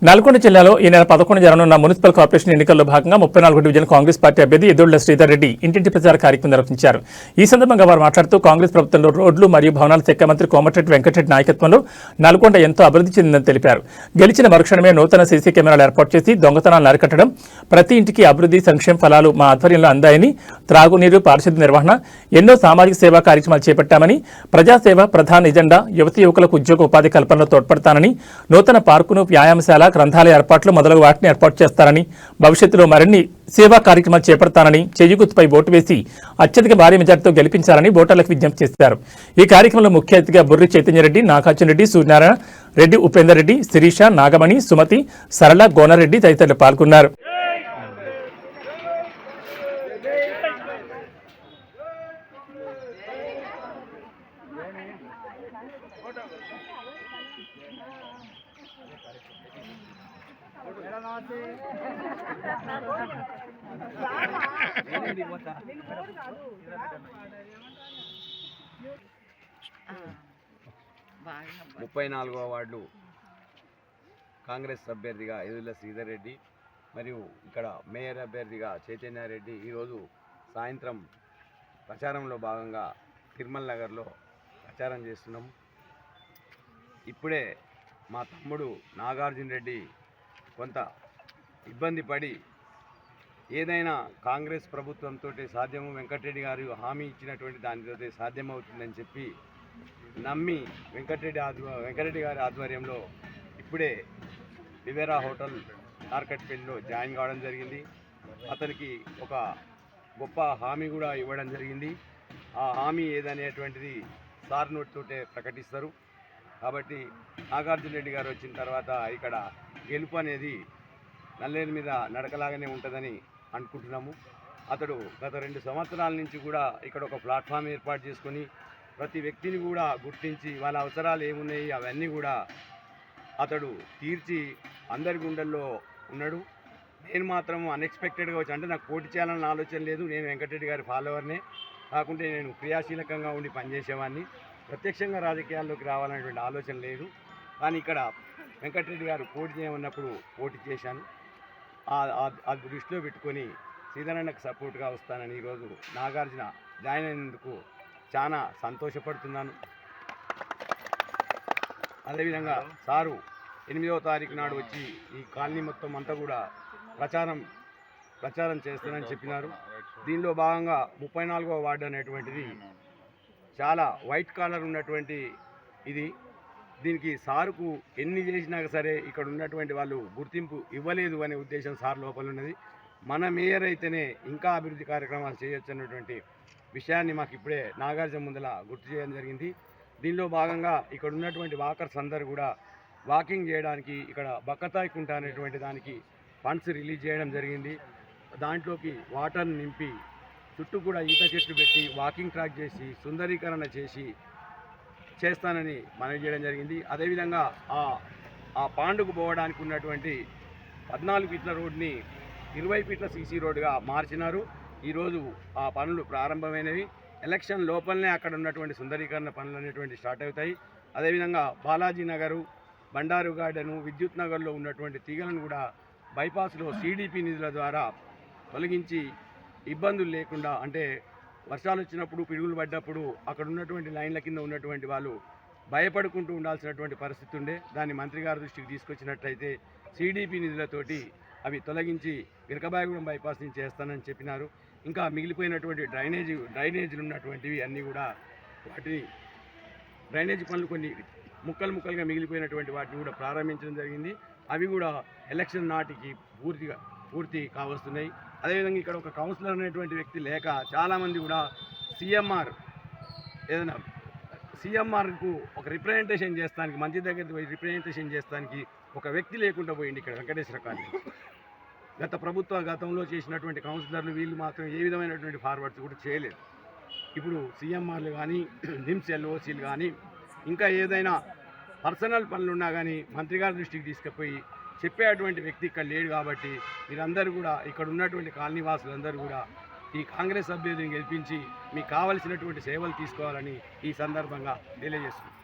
నల్గొండ జిల్లాలో ఈ నెల 11 జరగనున్న మున్సిపల్ కార్పొరేషన్ ఎన్నికల్లో భాగంగా 34 డివిజన్ కాంగ్రెస్ పార్టీ అభ్యర్థి ఎదుళ్ల శ్రీధర్ రెడ్డి ఇంటింటి ప్రచార కార్యక్రమం నిర్వహించారు. ఈ సందర్భంగా వారు మాట్లాడుతూ కాంగ్రెస్ ప్రభుత్వంలో రోడ్లు మరియు భవనాల శాఖ మంత్రి కోమటిరెడ్డి వెంకటరెడ్డి నాయకత్వంలో నల్గొండ ఎంతో అభివృద్ధి చెందిందని తెలిపారు. గెలిచిన మరుక్షణమే నూతన సీసీ కెమెరాలు ఏర్పాటు చేసి దొంగతనాలను అరికట్టడం, ప్రతి ఇంటికి అభివృద్ధి సంక్షేమ ఫలాలు మా ఆధ్వర్యంలో అందాయని, త్రాగునీరు, పారిశుద్ధ్య నిర్వహణ, ఎన్నో సామాజిక సేవా కార్యక్రమాలు చేపట్టామని, ప్రజాసేవ ప్రధాన ఎజెండా, యువతీ యువకులకు ఉద్యోగ ఉపాధి కల్పనలో తోడ్పడతానని, నూతన పార్కును, వ్యాయామశాల, గ్రంథాలయ ఏర్పాట్లు మొదలగు వాటిని ఏర్పాటు చేస్తారని, భవిష్యత్తులో మరిన్ని సేవా కార్యక్రమాలు చేపడతానని, చెయ్యిగుర్తుపై ఓటు వేసి అత్యధిక భారీ మెజార్టీతో గెలిపించాలని ఓటర్లకు విజ్ఞప్తి చేశారు. ఈ కార్యక్రమంలో ముఖ్య అతిథిగా బుర్రి చైతన్యరెడ్డి, నాగార్జున రెడ్డి, సూర్యనారాయణ రెడ్డి, ఉపేందర్ రెడ్డి, శిరీష, నాగమణి, సుమతి, సరళ, గోనారెడ్డి తదితరులు పాల్గొన్నారు. ముప్పై 34వ వార్డు కాంగ్రెస్ అభ్యర్థిగా ఎదుళ్ల శ్రీధర్ రెడ్డి మరియు ఇక్కడ మేయర్ అభ్యర్థిగా చైతన్యారెడ్డి ఈరోజు సాయంత్రం ప్రచారంలో భాగంగా తిరుమల నగర్లో ప్రచారం చేస్తున్నాము. ఇప్పుడే మా తమ్ముడు నాగార్జున రెడ్డి కొంత ఇబ్బంది పడి ఏదైనా కాంగ్రెస్ ప్రభుత్వంతో సాధ్యము, వెంకటరెడ్డి గారు హామీ ఇచ్చినటువంటి దానితో సాధ్యమవుతుందని చెప్పి నమ్మి వెంకటరెడ్డి గారి ఆధ్వర్యంలో ఇప్పుడే వివేరా హోటల్ నార్కట్పల్లిలో జాయిన్ కావడం జరిగింది. అతనికి ఒక గొప్ప హామీ కూడా ఇవ్వడం జరిగింది. ఆ హామీ ఏదనేటువంటిది సార్ నోటితోటే ప్రకటిస్తారు. కాబట్టి నాగార్జున రెడ్డి గారు వచ్చిన తర్వాత ఇక్కడ గెలుపు అనేది నల్లేరు మీద నడకలాగానే ఉంటుందని అనుకుంటున్నాము. అతడు గత 2 సంవత్సరాల నుంచి కూడా ఇక్కడ ఒక ప్లాట్ఫామ్ ఏర్పాటు చేసుకొని ప్రతి వ్యక్తిని కూడా గుర్తించి వాళ్ళ అవసరాలు ఏమున్నాయి అవన్నీ కూడా అతడు తీర్చి అందరి గుండెల్లో ఉన్నాడు. నేను మాత్రం అన్ఎక్స్పెక్టెడ్గా వచ్చి, అంటే నాకు పోటీ చేయాలన్న ఆలోచన లేదు. నేను వెంకటరెడ్డి గారి ఫాలోవర్నే కాకుంటే నేను క్రియాశీలకంగా ఉండి పనిచేసేవాడిని. ప్రత్యక్షంగా రాజకీయాల్లోకి రావాలనేటువంటి ఆలోచన లేదు. కానీ ఇక్కడ వెంకటరెడ్డి గారు పోటీ చేయమన్నప్పుడు పోటీ చేశాను. ఆ దృష్టిలో పెట్టుకొని శ్రీధరన్నకు సపోర్ట్గా వస్తానని ఈరోజు నాగార్జున జాయిన్ అయినందుకు చాలా సంతోషపడుతున్నాను. అదేవిధంగా సారు 8వ తారీఖు నాడు వచ్చి ఈ కాలనీ మొత్తం అంతా కూడా ప్రచారం చేస్తానని చెప్పినారు. దీనిలో భాగంగా 34వ వార్డు అనేటువంటిది చాలా వైట్ కాలర్ ఉన్నటువంటి ఇది. దీనికి సారుకు ఎన్ని చేసినా సరే ఇక్కడ ఉన్నటువంటి వాళ్ళు గుర్తింపు ఇవ్వలేదు అనే ఉద్దేశం సార్ లోపల ఉన్నది. మన మేయర్ అయితేనే ఇంకా అభివృద్ధి కార్యక్రమాలు చేయొచ్చు అన్నటువంటి విషయాన్ని మాకు ఇప్పుడే నాగార్జున ముందల గుర్తు చేయడం జరిగింది. దీనిలో భాగంగా ఇక్కడ ఉన్నటువంటి వాకర్స్ అందరూ కూడా వాకింగ్ చేయడానికి ఇక్కడ బక్కతాయి కుంట అనేటువంటి దానికి ఫండ్స్ రిలీజ్ చేయడం జరిగింది. దాంట్లోకి వాటర్ నింపి చుట్టూ కూడా ఈత చెట్లు పెట్టి వాకింగ్ ట్రాక్ చేసి సుందరీకరణ చేస్తానని మనవి చేయడం జరిగింది. అదేవిధంగా ఆ పాండుకు పోవడానికి ఉన్నటువంటి 14 ఫీట్ల రోడ్ని 20 ఫీట్ల సీసీ రోడ్డుగా మార్చినారు. ఈరోజు ఆ పనులు ప్రారంభమైనవి. ఎలక్షన్ లోపలనే అక్కడ ఉన్నటువంటి సుందరీకరణ పనులు అనేటువంటి స్టార్ట్ అవుతాయి. అదేవిధంగా బాలాజీ నగరు, బండారు గార్డెను, విద్యుత్ నగర్లో ఉన్నటువంటి తీగలను కూడా బైపాస్లో CDP నిధుల ద్వారా తొలగించి ఇబ్బందులు లేకుండా, అంటే వర్షాలు వచ్చినప్పుడు పిడుగులు పడ్డప్పుడు అక్కడ ఉన్నటువంటి లైన్ల కింద ఉన్నటువంటి వాళ్ళు భయపడుకుంటూ ఉండాల్సినటువంటి పరిస్థితి ఉండే. దాన్ని మంత్రి గారి దృష్టికి తీసుకొచ్చినట్లయితే CDP నిధులతోటి అవి తొలగించి విరకబాయగూడెం బైపాస్ నుంచి చేస్తానని చెప్పినారు. ఇంకా మిగిలిపోయినటువంటి డ్రైనేజీలు ఉన్నటువంటివి అన్నీ కూడా వాటిని డ్రైనేజీ పనులు కొన్ని ముక్కలుగా మిగిలిపోయినటువంటి వాటిని కూడా ప్రారంభించడం జరిగింది. అవి కూడా ఎలక్షన్ నాటికి పూర్తి కావస్తున్నాయి. అదేవిధంగా ఇక్కడ ఒక కౌన్సిలర్ అనేటువంటి వ్యక్తి లేక చాలామంది కూడా సీఎంఆర్కు ఒక రిప్రజెంటేషన్ చేస్తానికి, మంచి దగ్గర పోయి రిప్రజెంటేషన్ చేస్తానికి ఒక వ్యక్తి లేకుండా పోయింది ఇక్కడ వెంకటేశ్వర కాలనీ. గతంలో చేసినటువంటి కౌన్సిలర్లు వీళ్ళు మాత్రం ఏ విధమైనటువంటి ఫార్వర్డ్స్ కూడా చేయలేదు. ఇప్పుడు సీఎంఆర్లు కానీ, నిమ్స్ LOCలు కానీ, ఇంకా ఏదైనా పర్సనల్ పనులున్నా కానీ మంత్రి గారి దృష్టికి తీసుకుపోయి చెప్పేటువంటి వ్యక్తి ఇక్కడ లేడు. కాబట్టి మీరందరూ కూడా ఇక్కడ ఉన్నటువంటి కాలనీ వాసులందరూ కూడా ఈ కాంగ్రెస్ అభ్యర్థిని గెలిపించి మీకు కావలసినటువంటి సేవలు తీసుకోవాలని ఈ సందర్భంగా తెలియజేస్తున్నాను.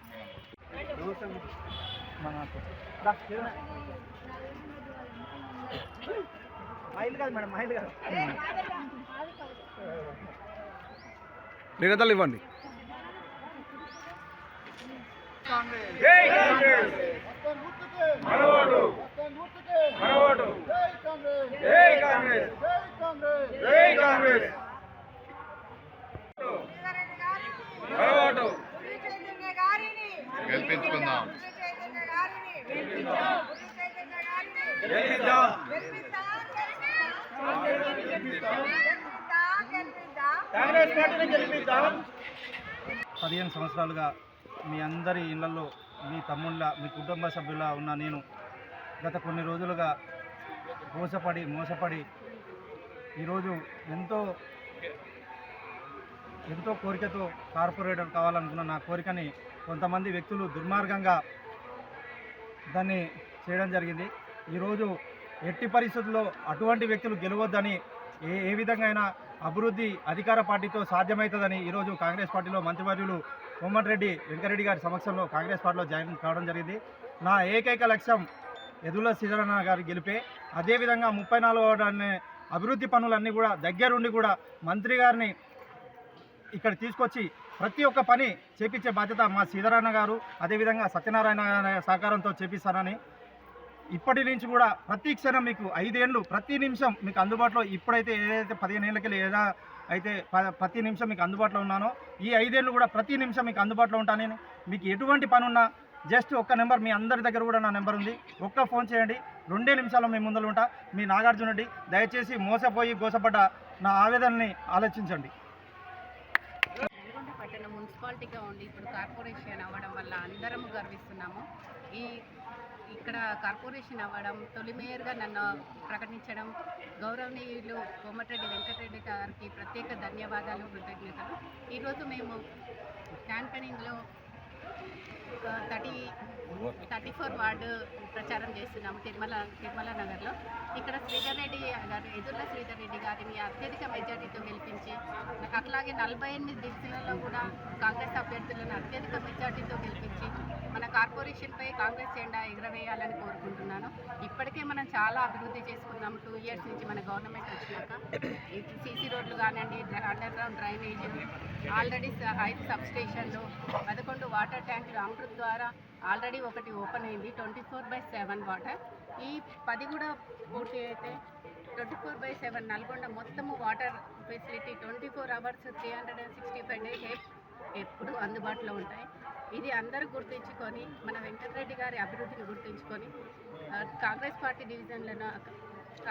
నిరంతరం ఇవ్వండి. గెలిపించుకుందాం. పదిహేను సంవత్సరాలుగా మీ అందరి ఇళ్లలో మీ తమ్ముళ్ళ మీ కుటుంబ సభ్యుల ఉన్న నేను గత కొన్ని రోజులుగా మోసపడి ఈరోజు ఎంతో కోరికతో కార్పొరేటర్ కావాలనుకున్న నా కోరికని కొంతమంది వ్యక్తులు దుర్మార్గంగా దాన్ని చేయడం జరిగింది. ఈరోజు ఎట్టి పరిస్థితుల్లో అటువంటి వ్యక్తులు గెలవద్దని ఏ విధంగా అయినా అభివృద్ధి అధికార పార్టీతో సాధ్యమవుతుందని ఈరోజు కాంగ్రెస్ పార్టీలో మంత్రివర్యులు కోమటిరెడ్డి వెంకరెడ్డి గారి సమక్షంలో కాంగ్రెస్ పార్టీలో జాయిన్ కావడం జరిగింది. నా ఏకైక లక్ష్యం యదుల శ్రీధరన్న గారి గెలిపే. అదేవిధంగా 34వ అభివృద్ధి పనులన్నీ కూడా దగ్గరుండి కూడా మంత్రి గారిని ఇక్కడ తీసుకొచ్చి ప్రతి ఒక్క పని చేపించే బాధ్యత మా శ్రీధరన్న గారు అదేవిధంగా సత్యనారాయణ గారి సహకారంతో చేపిస్తానని ఇప్పటి నుంచి కూడా ప్రతి క్షణం మీకు 5 ఏళ్ళు ప్రతి నిమిషం మీకు అందుబాటులో ఇప్పుడైతే ఏదైతే 15 ఏళ్ళకి ఏదా అయితే ప్రతి నిమిషం మీకు అందుబాటులో ఉన్నానో ఈ 5 ఏళ్ళు కూడా ప్రతి నిమిషం మీకు అందుబాటులో ఉంటానని మీకు ఎటువంటి పని ఉన్నా జస్ట్ ఒక్క నెంబర్ మీ అందరి దగ్గర కూడా నా నెంబర్ ఉంది, ఒక్క ఫోన్ చేయండి, 2 నిమిషాల్లో మీ ముందర ఉంటా. మీ నాగార్జున రెడ్డి. దయచేసి మోసపోయి గోసపడ్డ నా ఆవేదనని ఆలోచించండి. పట్టణ మున్సిపాలిటీగా ఉండి ఇప్పుడు కార్పొరేషన్ అవ్వడం వల్ల అందరం గర్విస్తున్నాము. ఇక్కడ కార్పొరేషన్ అవ్వడం తొలి మేయర్గా నన్ను ప్రకటించడం గౌరవనీయులు కోమటిరెడ్డి వెంకటరెడ్డి గారికి ప్రత్యేక ధన్యవాదాలు, కృతజ్ఞతలు. ఈరోజు మేము క్యాంపెయినింగ్లో 34 వార్డు ప్రచారం చేస్తున్నాము తిరుమల నగర్లో. ఇక్కడ శ్రీధర్ రెడ్డి గారు ఎదుర్ల శ్రీధర్ రెడ్డి గారిని అత్యధిక మెజార్టీతో గెలిపించి అట్లాగే 48 డివిజన్లలో కూడా కాంగ్రెస్ అభ్యర్థులను అత్యధిక మెజార్టీతో గెలిపించి మన కార్పొరేషన్పై కాంగ్రెస్ జెండా ఎగురవేయాలని కోరుకుంటున్నాను. ఇప్పటికే మనం చాలా అభివృద్ధి చేసుకున్నాం 2 ఇయర్స్ నుంచి మన గవర్నమెంట్ వచ్చినాక. సీసీ రోడ్లు కానివ్వండి, under ground drainage, already 5 sub స్టేషన్లు, 11 వాటర్ ట్యాంకులు అమృత్ ద్వారా ఆల్రెడీ ఒకటి ఓపెన్ అయింది 24/7 వాటర్. ఈ 10 కూడా పూర్తి అయితే 24/7 నల్గొండ మొత్తము వాటర్ ఫెసిలిటీ 24 అవర్స్ 365 డేస్ ఎప్పుడు అందుబాటులో ఉంటాయి. ఇది అందరూ గుర్తించుకొని మన వెంకటరెడ్డి గారి అభివృద్ధిని గుర్తించుకొని కాంగ్రెస్ పార్టీ డివిజన్లను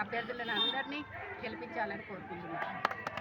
అభ్యర్థులను అందరినీ గెలిపించాలని కోరుకుంటున్నాను.